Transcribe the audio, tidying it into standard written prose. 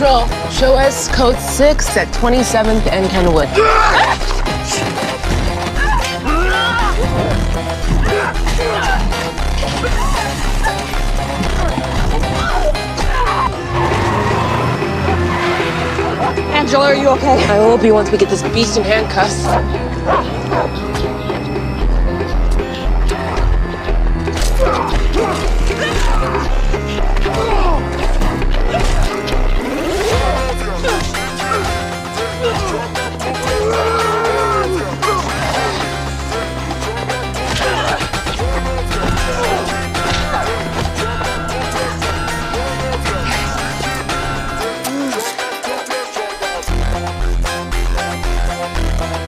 Patrol, show us code 6 at 27th and Kenwood. Angela, are you okay? I will be once we get this beast in handcuffs.